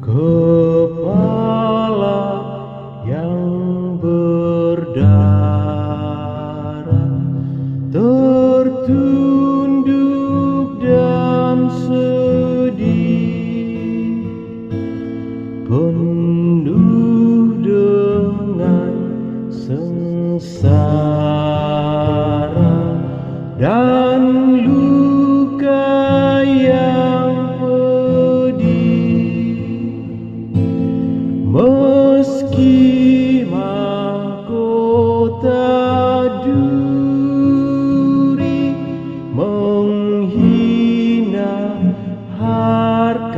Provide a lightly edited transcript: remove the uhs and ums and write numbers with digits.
Kepala yang berdarah tertunduk dan sedih, penuh dengan sengsara dan luka yang pedih. Meski mahkota duri menghina harkatmu,